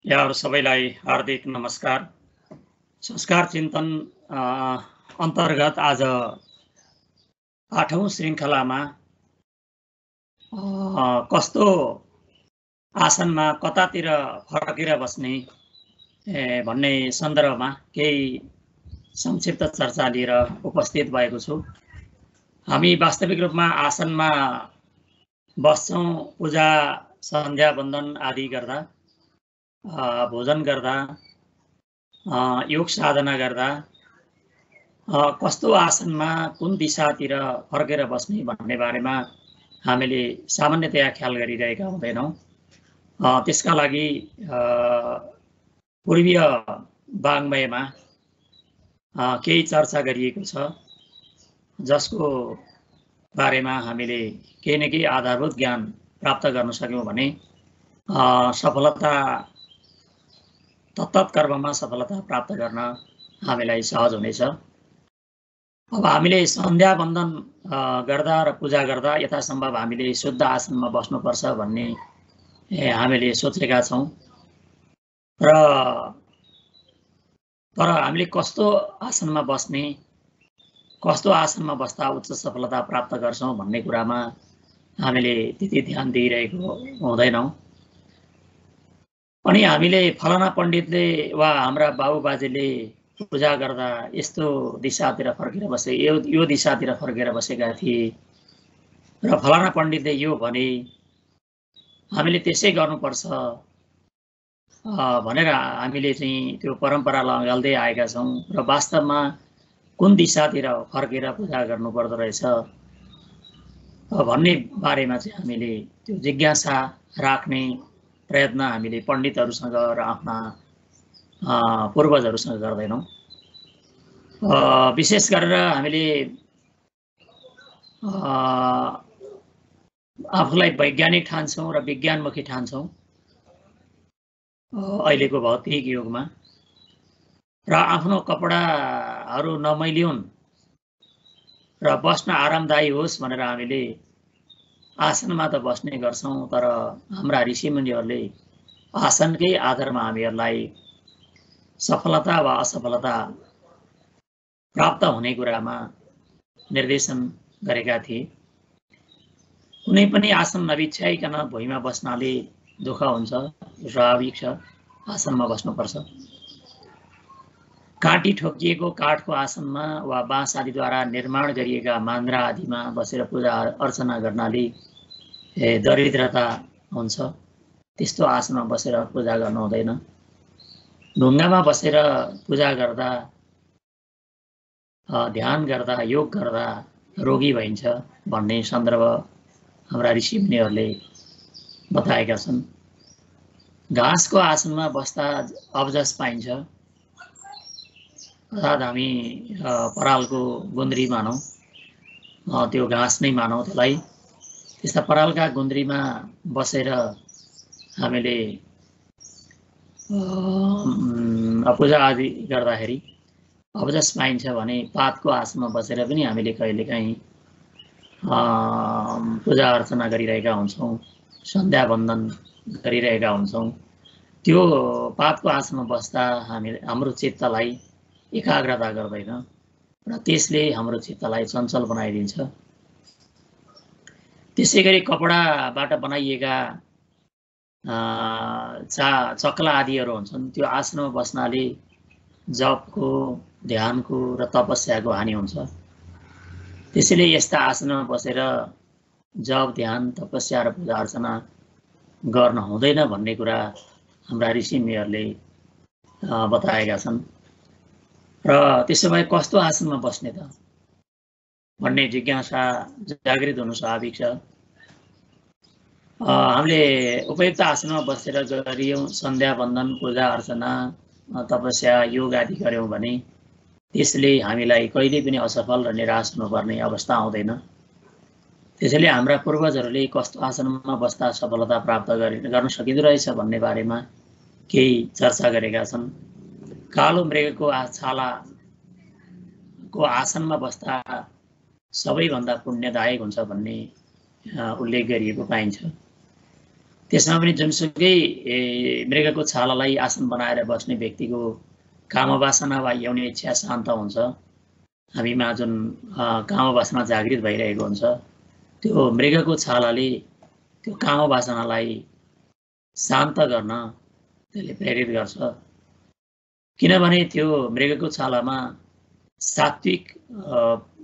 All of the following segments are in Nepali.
यहाँहरू सबैलाई हार्दिक नमस्कार। संस्कार चिन्तन अन्तर्गत आज 8औं श्रृङ्खलामा कस्तो आसनमा कतातिर फर्केर बस्ने भन्ने सन्दर्भमा केही संक्षिप्त चर्चा लिएर उपस्थित भएको छु। हामी वास्तविक रूपमा आसनमा बस्छौँ पूजा सन्ध्या वन्दन आदि गर्दा, भोजन गर्दा, योग साधना गर्दा कस्तो आसनमा कुन दिशातिर फर्केर बस्ने भन्ने बारेमा हामीले सामान्यतया ख्याल गरिरहेका हुँदैनौँ। त्यसका लागि पूर्वीय वाङ्मयमा केही चर्चा गरिएको छ, जसको बारेमा हामीले केही न केही आधारभूत ज्ञान प्राप्त गर्न सक्यौँ भने सफलता तत्त कर्ममा सफलता प्राप्त गर्न हामीलाई सहज हुनेछ। अब हामीले सन्ध्या वन्दन गर्दा र पूजा गर्दा यथासम्भव हामीले शुद्ध आसनमा बस्नुपर्छ भन्ने हामीले सोचेका छौँ तर हामीले कस्तो आसनमा बस्ने, कस्तो आसनमा बस्दा उच्च सफलता प्राप्त गर्छौँ भन्ने कुरामा हामीले त्यति ध्यान दिइरहेको हुँदैनौँ। अनि हामीले फलाना पण्डितले वा हाम्रा बाबुबाजेले पूजा गर्दा यस्तो दिशातिर फर्केर बसे, यो दिशातिर फर्केर बसेका थिए र फलाना पण्डितले यो भने, हामीले त्यसै गर्नुपर्छ भनेर हामीले चाहिँ त्यो परम्परा लगाल्दै आएका छौँ र वास्तवमा कुन दिशातिर फर्केर पूजा गर्नुपर्दो रहेछ भन्ने बारेमा चाहिँ हामीले त्यो जिज्ञासा राख्ने प्रयत्न हामीले पण्डितहरूसँग र आफ्ना पूर्वजहरूसँग गर्दैनौँ। विशेष गरेर हामीले आफूलाई वैज्ञानिक ठान्छौँ र विज्ञानमुखी ठान्छौँ अहिलेको भौतिक युगमा, र आफ्नो कपडाहरू नमैलिउन् र बस्न आरामदायी होस् भनेर हामीले आसनमा त बस्ने गर्छौँ, तर हाम्रा ऋषिमुनिहरूले आसनकै आधारमा हामीहरूलाई सफलता वा असफलता प्राप्त हुने कुरामा निर्देशन गरेका थिए। कुनै पनि आसन नबिछ्याइकन भुइँमा बस्नाले दुःख हुन्छ, स्वाभाविक छ, आसनमा बस्नुपर्छ। काँटी ठोकिएको काठको आसनमा वा बाँस आदिद्वारा निर्माण गरिएका मान्द्रा आदिमा बसेर पूजा अर्चना गर्नाले दरिद्रता हुन्छ, त्यस्तो आसनमा बसेर पूजा गर्नु हुँदैन। ढुङ्गामा बसेर पूजा गर्दा, ध्यान गर्दा, योग गर्दा रोगी भइन्छ भन्ने सन्दर्भ हाम्रा ऋषिमुनिहरूले बताएका छन्। घाँसको आसनमा बस्दा अब्जस पाइन्छ, अर्थात् हामी परालको गुन्द्री मानौँ, त्यो घाँस नै मानौँ त्यसलाई। त्यस्ता परालका गुन्द्रीमा बसेर हामीले पूजा आदि गर्दाखेरि अब्जस पाइन्छ भने पातको आसनमा बसेर पनि हामीले कहिलेकाहीँ पूजा अर्चना गरिरहेका हुन्छौँ, सन्ध्या वन्दन गरिरहेका हुन्छौँ। त्यो पातको आसनमा बस्दा हाम्रो चित्तलाई एकाग्रता गर्दैन र त्यसले हाम्रो चित्तलाई चञ्चल बनाइदिन्छ। त्यसै गरी कपडाबाट बनाइएका चक्ला आदिहरू हुन्छन्, त्यो आसनमा बस्नाले जपको, ध्यानको र तपस्याको हानि हुन्छ। त्यसैले यस्ता आसनमा बसेर जप, ध्यान, तपस्या र पूजा अर्चना गर्न हुँदैन भन्ने कुरा हाम्रा ऋषिमुनिहरूले बताएका छन्। र त्यसो भए कस्तो आसनमा बस्ने त भन्ने जिज्ञासा जागृत हुनु स्वाभाविक छ। हामीले उपयुक्त आसनमा बसेर गरियौँ सन्ध्या वन्दन, पूजा अर्चना, तपस्या, योग आदि गऱ्यौँ भने त्यसले हामीलाई कहिले पनि असफल र निराश हुनुपर्ने अवस्था आउँदैन। त्यसैले हाम्रा पूर्वजहरूले कस्तो आसनमा बस्दा सफलता प्राप्त गर्न सकिँदो रहेछ भन्ने बारेमा केही चर्चा गरेका छन्। कालो मृगको छालाको आसनमा बस्दा सबैभन्दा पुण्यदायक हुन्छ भन्ने उल्लेख गरिएको पाइन्छ। त्यसमा पनि जुनसुकै मृगको छालालाई आसन बनाएर बस्ने व्यक्तिको कामवासना वा यौन इच्छा शान्त हुन्छ। हामीमा जुन कामवासना जागृत भइरहेको हुन्छ त्यो मृगको छालाले त्यो कामवासनालाई शान्त गर्न त्यसले प्रेरित गर्छ। किनभने त्यो मृगको छालामा सात्विक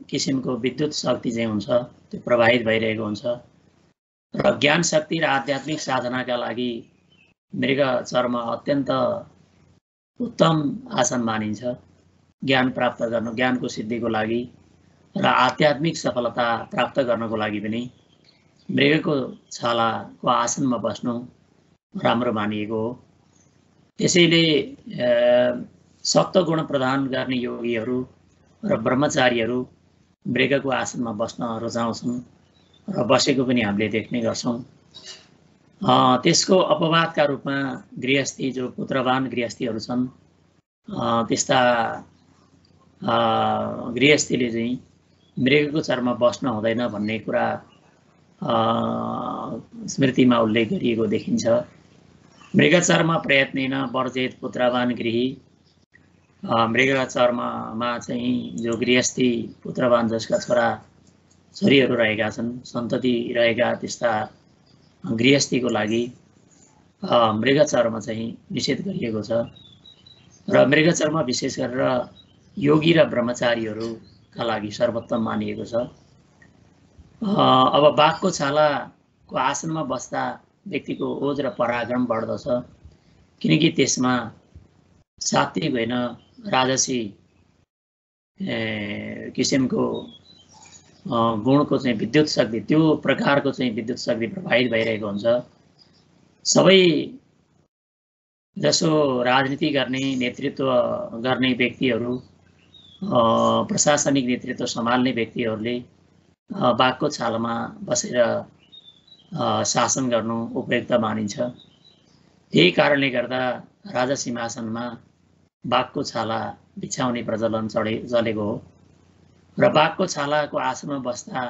किसिमको विद्युत शक्ति चाहिँ हुन्छ, त्यो प्रवाहित भइरहेको हुन्छ र ज्ञान शक्ति र आध्यात्मिक साधनाका लागि मृग चर्म अत्यन्त उत्तम आसन मानिन्छ। ज्ञान प्राप्त गर्न, ज्ञानको सिद्धिको लागि र आध्यात्मिक सफलता प्राप्त गर्नको लागि पनि मृगको छालाको आसनमा बस्नु राम्रो मानिएको हो। त्यसैले सप्तगुण प्रदान गर्ने योगीहरू र ब्रह्मचारीहरू मृगको आसनमा बस्न रुचाउँछन् र बसेको पनि हामीले देख्ने गर्छौँ। त्यसको अपवादका रूपमा गृहस्थी, जो पुत्रवान गृहस्थीहरू छन्, त्यस्ता गृहस्थीले चाहिँ मृगको चर्ममा बस्न हुँदैन भन्ने कुरा स्मृतिमा उल्लेख गरिएको देखिन्छ। मृगचर्म प्रयत्नेन वर्जेत पुत्रवान गृही। मृगचर्ममा चाहिँ जो गृहस्थी, पुत्रवान जसका छोरा छोरीहरू रहेका छन्, सन्तति रहेका त्यस्ता गृहस्थीको लागि मृगचर्म चाहिँ निषेध गरिएको छ र मृगचर्म विशेष गरेर योगी र ब्रह्मचारीहरूका लागि सर्वोत्तम मानिएको छ। अब बाघको छालाको आसनमा बस्दा व्यक्तिको ओज र पराक्रम बढ्दछ, किनकि त्यसमा सात्विक होइन राजसी किसिमको गुणको चाहिँ विद्युत शक्ति, त्यो प्रकारको चाहिँ विद्युत शक्ति प्रवाहित भइरहेको हुन्छ। सबै जसो राजनीति गर्ने, नेतृत्व गर्ने व्यक्तिहरू, प्रशासनिक नेतृत्व सम्हाल्ने व्यक्तिहरूले बाघको छालामा बसेर शासन गर्नु उपयुक्त मानिन्छ। त्यही कारणले गर्दा राजा सिंहासनमा बाघको छाला बिछाउने प्रचलन चलेको हो र बाघको छालाको आसनमा बस्दा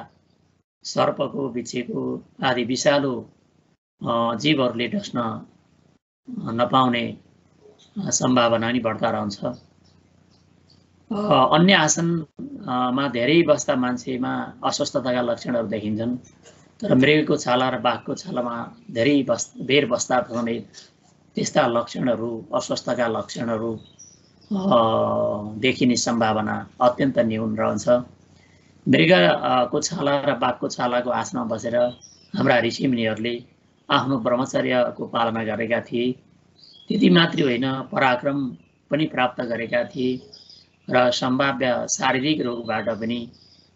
सर्पको, बिच्छीको आदि विषालु जीवहरूले डस्न नपाउने सम्भावना नि बढ्ता रहन्छ। अन्य आसनमा धेरै बस्दा मान्छेमा अस्वस्थताका लक्षणहरू देखिन्छन्, तर मृगको छाला र बाघको छालामा धेरै बेर बस्दा समेत त्यस्ता लक्षणहरू, अस्वस्थका लक्षणहरू देखिने सम्भावना अत्यन्त न्यून रहन्छ। मृगको छाला र बाघको छालाको आसनमा बसेर हाम्रा ऋषिमुनिहरूले आफ्नो ब्रह्मचर्यको पालना गरेका थिए। त्यति मात्रै होइन, पराक्रम पनि प्राप्त गरेका थिए र सम्भाव्य शारीरिक रोगबाट पनि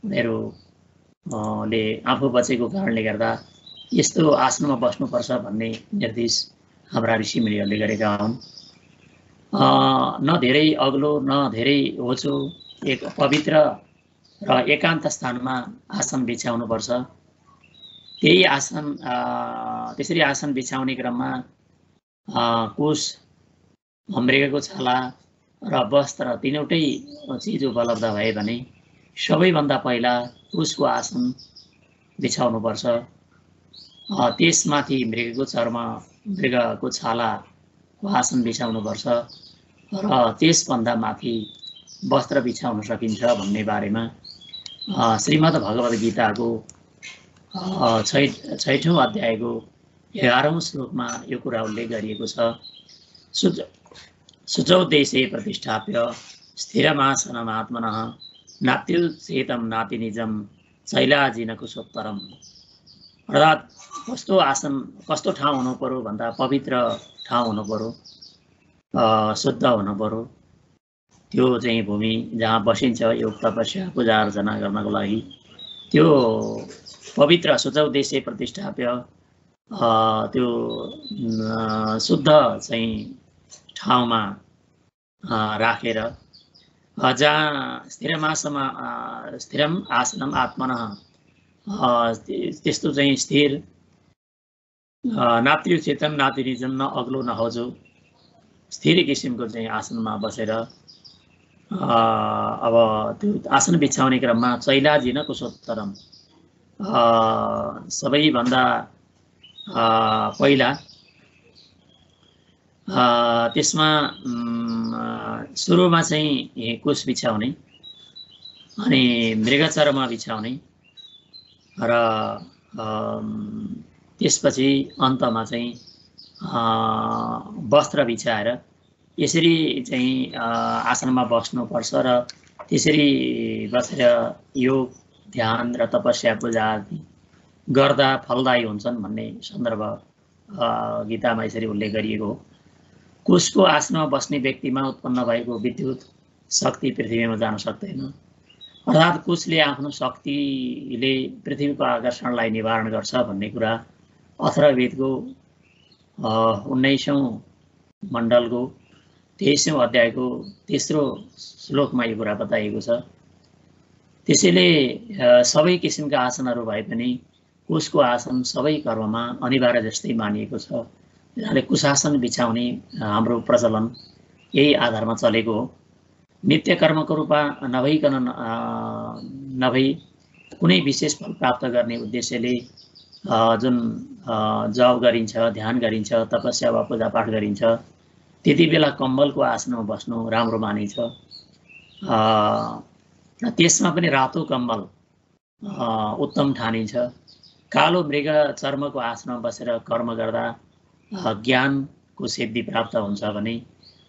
उनीहरूले आफू बचेको कारणले गर्दा यस्तो आसनमा बस्नुपर्छ भन्ने निर्देश हाम्रा ऋषिमुनिहरूले गरेका हुन्। न धेरै अग्लो न धेरै होचो, एक पवित्र र एकान्त स्थानमा आसन बिछाउनुपर्छ। त्यही आसन त्यसरी आसन बिछाउने क्रममा कुश, मृगको छाला र वस्त्र तीनवटै चिज उपलब्ध भए भने सबैभन्दा पहिला कुशको आसन बिछाउनुपर्छ। त्यसमाथि मृगको चर्म, मृगको छालाको आसन बिछाउनुपर्छ र त्यसभन्दा माथि वस्त्र बिछाउन सकिन्छ भन्ने बारेमा श्रीमद् भगवद् गीताको 6औं अध्यायको 11औं श्लोकमा यो कुरा उल्लेख गरिएको छ। शुचौ देशे प्रतिष्ठाप्य स्थिरमासनमात्मनः नात्युचेतं नाति निजं शैलाजिन कुशोत्तरम्। अर्थात् कस्तो ठाउँ हुनु पर्यो भन्दा पवित्र ठाउँ हुनु पर्यो, शुद्ध हुनु पर्यो। त्यो चाहिँ भूमि जहाँ बसिन्छ योग तपस्या पूजा अर्चना गर्नको लागि त्यो पवित्र शुचौ देशे प्रतिष्ठाप्य, त्यो शुद्ध चाहिँ ठाउँमा राखेर, जहाँ स्थिरम आसनम आत्मनः, त्यस्तो चाहिँ स्थिर, नात्रि चेतन नाति निजन, न अग्लो न होजो, स्थिर किसिमको चाहिँ आसनमा बसेर अब त्यो आसन बिछाउने क्रममा चैलाजिन कुशोत्तरम, सबैभन्दा पहिला त्यसमा सुरुमा चाहिँ कुश बिछाउने अनि मृगचर्म बिछाउने र त्यसपछि अन्तमा चाहिँ वस्त्र बिछाएर यसरी चाहिँ आसनमा बस्नुपर्छ र त्यसरी बसेर योग ध्यान र तपस्या पूजा आदि गर्दा फलदायी हुन्छन् भन्ने सन्दर्भ गीतामा यसरी उल्लेख गरिएको हो। कुशको आसनमा बस्ने व्यक्तिमा उत्पन्न भएको विद्युत शक्ति पृथ्वीमा जान सक्दैन, अर्थात् कुशले आफ्नो शक्तिले पृथ्वीको आकर्षणलाई निवारण गर्छ भन्ने कुरा अथर्ववेदको 19औं मण्डलको 23औं अध्यायको तेस्रो श्लोकमा यो कुरा बताइएको छ। त्यसैले सबै किसिमका आसनहरू भए पनि कुशको आसन सबै कर्ममा अनिवार्य जस्तै मानिएको छ। त्यसैले कुशासन बिछाउने हाम्रो प्रचलन यही आधारमा चलेको हो। नित्य कर्मको रूपमा नभइकन नभई कुनै विशेष फल प्राप्त गर्ने उद्देश्यले जुन जप गरिन्छ, ध्यान गरिन्छ, तपस्या वा पूजापाठ गरिन्छ, त्यति बेला कम्बलको आसनमा बस्नु राम्रो मानिन्छ। त्यसमा पनि रातो कम्बल उत्तम ठानिन्छ। कालो मृग चर्मको आसनमा बसेर कर्म गर्दा ज्ञानको सिद्धि प्राप्त हुन्छ भने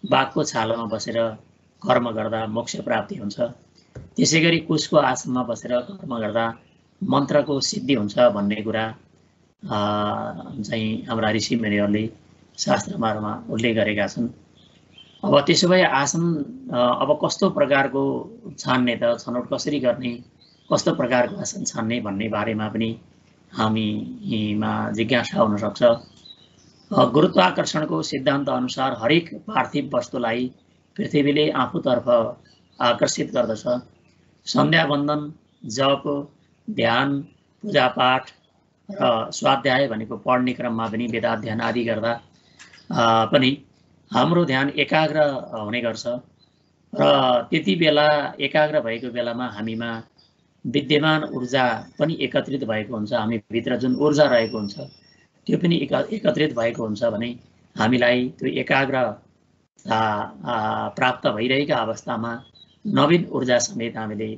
बाघको छालामा बसेर कर्म गर्दा मोक्ष प्राप्ति हुन्छ। त्यसै गरी कुशको आसनमा बसेर कर्म गर्दा मन्त्रको सिद्धि हुन्छ भन्ने कुरा चाहिँ हाम्रा ऋषिमुनिहरूले शास्त्रमाहरूमा उल्लेख गरेका छन्। अब त्यसो भए आसन अब कस्तो प्रकारको छान्ने त, छनौट कसरी गर्ने, कस्तो प्रकारको आसन छान्ने भन्ने बारेमा पनि हामीमा जिज्ञासा हुन सक्छ। गुरुत्वाकर्षणको सिद्धान्त अनुसार हरेक पार्थिव वस्तुलाई पृथ्वीले आफूतर्फ आकर्षित गर्दछ। सन्ध्यावन्दन, जप, ध्यान, पूजापाठ र स्वाध्याय भनेको पढ्ने क्रममा पनि वेदाध्ययन आदि गर्दा पनि हाम्रो ध्यान एकाग्र हुने गर्छ र त्यति बेला एकाग्र भएको बेलामा हामीमा विद्यमान ऊर्जा पनि एकत्रित भएको हुन्छ। हामी भित्र जुन ऊर्जा रहेको हुन्छ त्यो पनि एकत्रित भएको हुन्छ भने हामीलाई त्यो एकाग्र प्राप्त भइरहेका अवस्थामा नवीन ऊर्जा समेत हामीले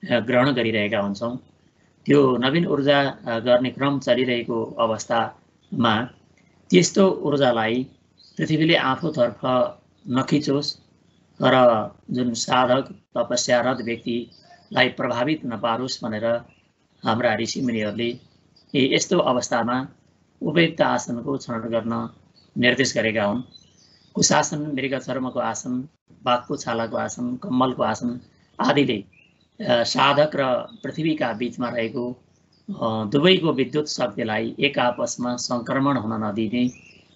ग्रहण गरिरहेका हुन्छौँ। त्यो नवीन ऊर्जा गर्ने क्रम चलिरहेको अवस्थामा त्यस्तो ऊर्जालाई पृथ्वीले आफूतर्फ नखिचोस् र जुन साधक तपस्यारत व्यक्तिलाई प्रभावित नपारोस् भनेर हाम्रा ऋषिमुनिहरूले यस्तो अवस्थामा उपयुक्त आसनको छनौट गर्न निर्देश गरेका हुन्। कुशासन, मृगचर्मको आसन, बाघको छालाको आसन, कम्मलको आसन आदिले साधक र पृथ्वीका बीचमा रहेको दुवैको विद्युत शक्तिलाई एक आपसमा सङ्क्रमण हुन नदिने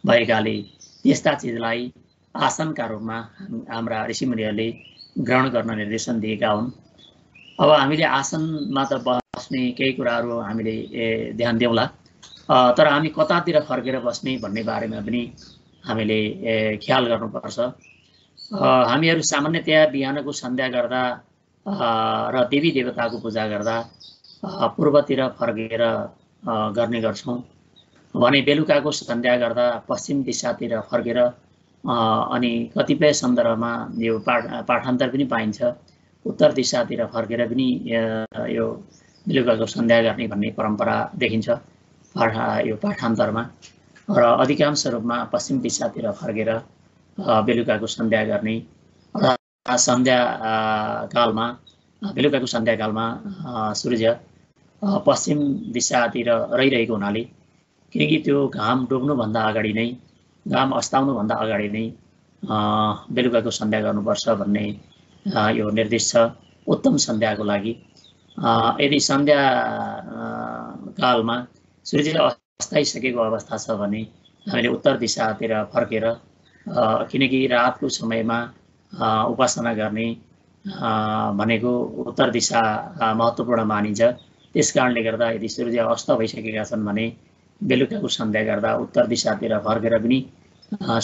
भएकाले त्यस्ता चिजलाई आसनका रूपमा हाम्रा ऋषिमुनिहरूले ग्रहण गर्न निर्देशन दिएका हुन्। अब हामीले आसनमा त बस्ने केही कुराहरू हामीले ध्यान दिउँला, तर हामी कतातिर फर्केर बस्ने भन्ने बारेमा पनि हामीले ख्याल गर्नुपर्छ। हामीहरू सामान्यतया बिहानको सन्ध्या गर्दा र देवी देवताको पूजा गर्दा पूर्वतिर फर्केर गर्ने गर्छौँ भने बेलुकाको सन्ध्या गर्दा पश्चिम दिशातिर फर्केर अनि कतिपय सन्दर्भमा यो पाठान्तर पनि पाइन्छ, उत्तर दिशातिर फर्केर पनि यो बेलुकाको सन्ध्या गर्ने भन्ने परम्परा देखिन्छ यो पाठान्तरमा। र अधिकांश रूपमा पश्चिम दिशातिर फर्केर बेलुकाको सन्ध्या गर्ने र सन्ध्याकालमा बेलुकाको सन्ध्याकालमा सूर्य पश्चिम दिशातिर रहिरहेको हुनाले, किनकि त्यो घाम डुब्नुभन्दा अगाडि नै, घाम अस्ताउनुभन्दा अगाडि नै बेलुकाको सन्ध्या गर्नुपर्छ भन्ने यो निर्देश छ उत्तम सन्ध्याको लागि। यदि सन्ध्या कालमा सूर्य अस्ताइसकेको अवस्था छ भने हामीले उत्तर दिशातिर फर्केर, किनकि रातको समयमा उपासना गर्ने भनेको उत्तर दिशा महत्त्वपूर्ण मानिन्छ। त्यस कारणले गर्दा यदि सूर्य अस्त भइसकेका छन् भने बेलुकाको सन्ध्या गर्दा उत्तर दिशातिर फर्केर पनि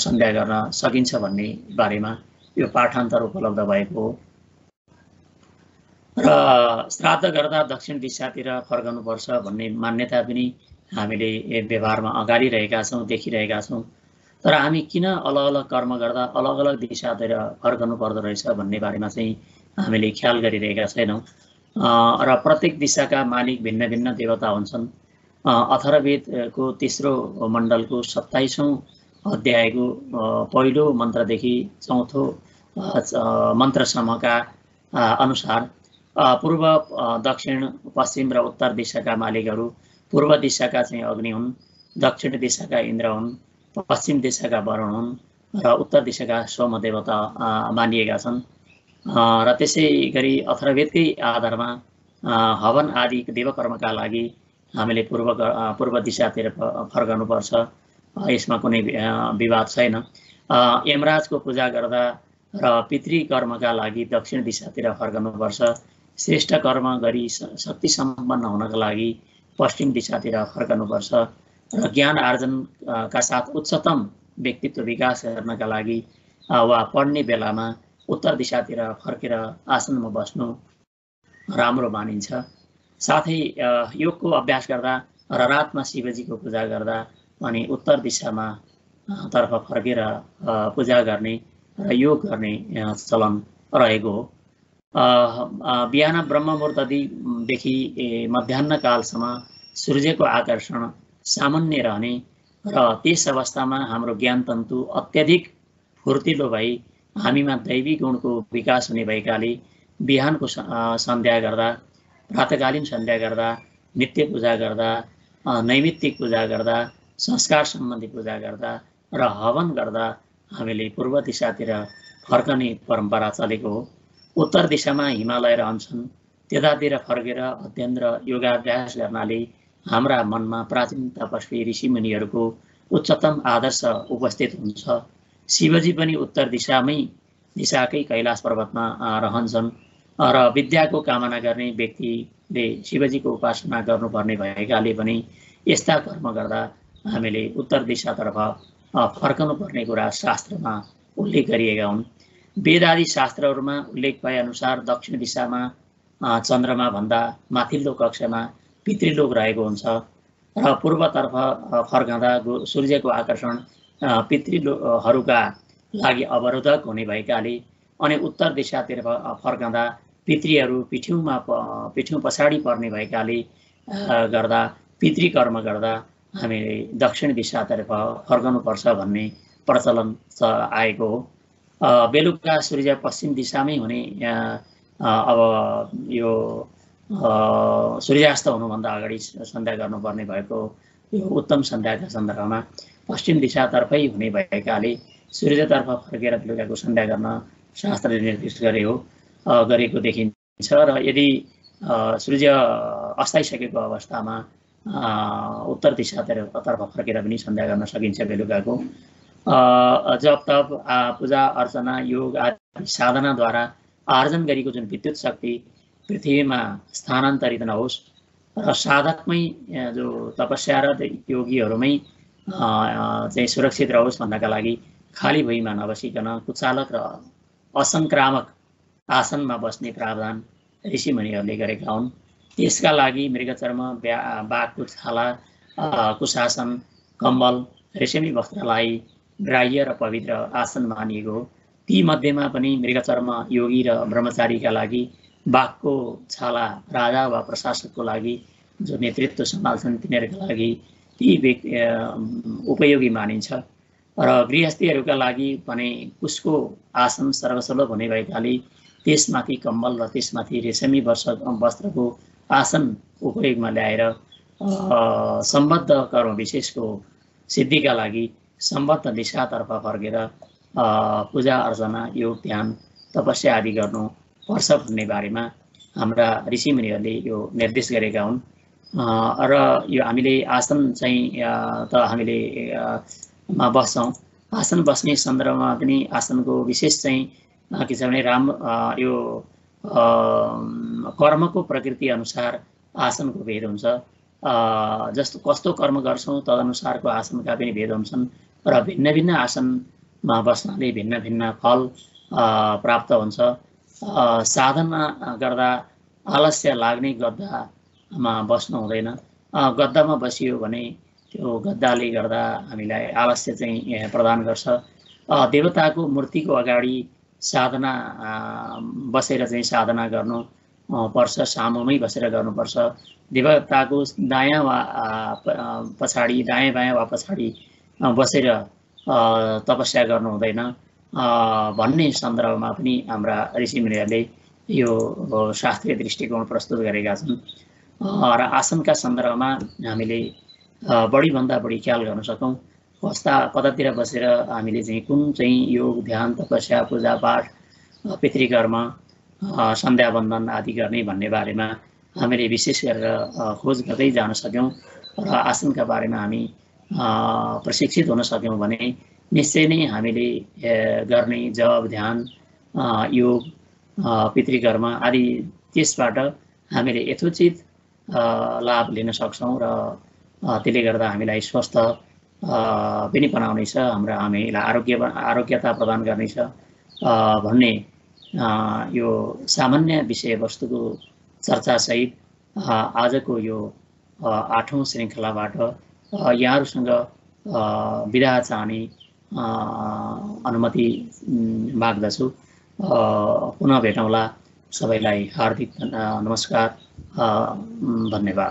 सन्ध्या गर्न सकिन्छ भन्ने बारेमा यो पाठान्तर उपलब्ध भएको हो। र श्राद्ध गर्दा दक्षिण दिशातिर फर्कनुपर्छ भन्ने मान्यता पनि हामीले व्यवहारमा अगाडि रहेका छौँ, देखिरहेका छौँ। तर हामी किन अलग अलग कर्म गर्दा अलग अलग दिशातिर फर्कनु पर्दो रहेछ भन्ने बारेमा चाहिँ हामीले ख्याल गरिरहेका छैनौँ। र प्रत्येक दिशाका मालिक भिन्न भिन्न देवता हुन्छन्। अथर्ववेदको तेस्रो मण्डलको 27औं अध्यायको पहिलो मन्त्रदेखि चौथो मन्त्रसम्मका अनुसार पूर्व, दक्षिण, पश्चिम र उत्तर दिशाका मालिकहरू पूर्व दिशाका चाहिँ अग्नि हुन्, दक्षिण दिशाका इन्द्र हुन्, पश्चिम दिशाका वरुण हुन् र उत्तर दिशाका सोम देवता मानिएका छन्। र त्यसै गरी अथर्ववेदकै आधारमा हवन आदि देवकर्मका लागि हामीले पूर्व दिशातिर फर्कनुपर्छ। यसमा कुनै विवाद छैन। यमराजको पूजा गर्दा र पितृकर्मका लागि दक्षिण दिशातिर फर्कनुपर्छ। श्रेष्ठ कर्म गरी शक्ति सम्पन्न हुनका लागि पश्चिम दिशातिर फर्कनुपर्छ। र ज्ञान आर्जनका साथ उच्चतम व्यक्तित्व विकास गर्नका लागि वा पढ्ने बेलामा उत्तर दिशातिर फर्केर आसनमा बस्नु राम्रो मानिन्छ। साथै योगको अभ्यास गर्दा र रातमा शिवजीको पूजा गर्दा अनि उत्तर दिशामा तर्फ फर्केर पूजा गर्ने र योग गर्ने चलन रहेको हो। बिहान ब्रह्म मुहुर्तदेखि मध्याह्नकालसम्म सूर्यको आकर्षण सामान्य रहने र त्यस अवस्थामा हाम्रो ज्ञान तन्तु अत्यधिक फुर्तिलो भई हामीमा दैवी गुणको विकास हुने भएकाले बिहानको सन्ध्या गर्दा, प्रातकालीन सन्ध्या गर्दा, नित्य पूजा गर्दा, नैमित्तिक पूजा गर्दा, संस्कार सम्बन्धी पूजा गर्दा र हवन गर्दा हामीले पूर्व दिशातिर फर्कने परम्परा चलेको हो। उत्तर दिशामा हिमालय रहन्छन्। त्यतातिर फर्केर अध्ययन र योगाभ्यास गर्नाले हाम्रा मनमा प्राचीन तपस्वी ऋषिमुनिहरूको उच्चतम आदर्श उपस्थित हुन्छ। शिवजी पनि उत्तर दिशाकै कैलाश पर्वतमा रहन्छन् र विद्याको कामना गर्ने व्यक्तिले शिवजीको उपासना गर्नुपर्ने भएकाले पनि यस्ता कर्म गर्दा हामीले उत्तर दिशातर्फ फर्कनु पर्ने कुरा शास्त्रमा उल्लेख गरिएका हुन्। वेद आदि शास्त्रहरूमा उल्लेख भए अनुसार दक्षिण दिशामा चन्द्रमा भन्दा माथिल्लो कक्षमा पितृलोक रहेको हुन्छ र पूर्वतर्फ फर्कँदा सूर्यको आकर्षण पितृहरूका लागि अवरोधक हुने भएकाले अनि उत्तर दिशातिर फर्कँदा पितृहरू पिठ्यौँ पछाडि पर्ने भएकाले गर्दा पितृकर्म गर्दा हामीले दक्षिण दिशातर्फ फर्कनुपर्छ भन्ने प्रचलन आएको हो। बेलुका सूर्य पश्चिम दिशामै हुने अब यो सूर्यास्त हुनुभन्दा अगाडि सन्ध्या गर्नुपर्ने भएको यो उत्तम सन्ध्याका सन्दर्भमा पश्चिम दिशातर्फै हुने भएकाले सूर्यतर्फ फर्केर बेलुकाको सन्ध्या गर्न शास्त्रले निर्देश गरेको देखिन्छ। र यदि सूर्य अस्ताइसकेको अवस्थामा उत्तर दिशातर्फ फर्केर पनि सन्ध्या गर्न सकिन्छ बेलुकाको। जप तप पूजा अर्चना योग आदि साधनाद्वारा आर्जन गरेको जुन विद्युत शक्ति पृथ्वीमा स्थानान्तरित नहोस् र साधकमै जो तपस्यारत योगीहरूमै चाहिँ सुरक्षित रहोस् भन्नका लागि खाली भुइँमा नबसिकन कुचालक र असङ्क्रामक आसनमा बस्ने प्रावधान ऋषिमुनिहरूले गरेका हुन्। त्यसका लागि मृगचर्म, बाघको छाला, कुशासन, कम्बल, रेशमी वस्त्रलाई ग्राह्य र पवित्र आसन मानिएको हो। ती मध्येमा पनि मृगचर्म योगी र ब्रह्मचारीका लागि, बाघको छाला राजा वा प्रशासकको लागि जो नेतृत्व सम्हाल्छन् तिनीहरूका लागि ती उपयोगी मानिन्छ। र गृहस्थीहरूका लागि भने कुशको आसन सर्वसुलभ हुने भएकाले त्यसमाथि कम्बल र त्यसमाथि रेशमी वस्त्रको आसन उपयोगमा ल्याएर सम्बद्ध कर्म विशेषको सिद्धिका लागि सम्बद्ध दिशातर्फ फर्केर पूजा अर्चना योग ध्यान तपस्या आदि गर्नु पर्छ भन्ने बारेमा हाम्रा ऋषिमुनिहरूले यो निर्देश गरेका हुन्। र यो हामीले आसन चाहिँ त हामीले मा बस्छौँ। आसन बस्ने सन्दर्भमा पनि आसनको विशेष चाहिँ के छ भने यो कर्मको प्रकृति अनुसार आसनको भेद हुन्छ। जस्तो कस्तो कर्म गर्छौँ तदनुसारको आसनका पनि भेद हुन्छन् र भिन्न भिन्न आसनमा बस्नाले भिन्न भिन्न फल प्राप्त हुन्छ। साधना गर्दा आलस्य लाग्ने गद्दामा बस्नु हुँदैन गद्दामा बसियो भने त्यो गद्दाले गर्दा हामीलाई आलस्य चाहिँ प्रदान गर्छ। देवताको मूर्तिको अगाडि साधना बसेर चाहिँ साधना गर्नु पर्छ, सामुमै बसेर गर्नुपर्छ। देवताको दायाँ वा पछाडि, दायाँ बायाँ वा पछाडि बसेर तपस्या गर्नु हुँदैन भन्ने सन्दर्भमा पनि हाम्रा ऋषिमुनिहरूले यो शास्त्रीय दृष्टिकोण प्रस्तुत गरेका छन्। र आसनका सन्दर्भमा हामीले बढीभन्दा बढी ख्याल गर्न सकौँ। कतातिर बसेर हामीले चाहिँ कुन चाहिँ योग, ध्यान, तपस्या, पूजापाठ, पितृकर्म, सन्ध्यावन्दन आदि गर्ने भन्ने बारेमा हामीले विशेष गरेर खोज गर्दै जान सक्यौँ र आसनका बारेमा हामी प्रशिक्षित हुन सक्यौँ भने निश्चय नै हामीले गर्ने जप, ध्यान, योग, पितृकर्म आदि त्यसबाट हामीले यथोचित लाभ लिन सक्छौँ र त्यसले गर्दा हामीलाई स्वस्थ पनि बनाउनेछ, हामीलाई आरोग्यता प्रदान गर्नेछ भन्ने यो सामान्य विषयवस्तुको चर्चासहित आजको यो 8औं श्रृङ्खलाबाट यहाँहरूसँग बिदा चाहने अनुमति माग्दछु। पुनः भेटौँला। सबैलाई हार्दिक नमस्कार, धन्यवाद।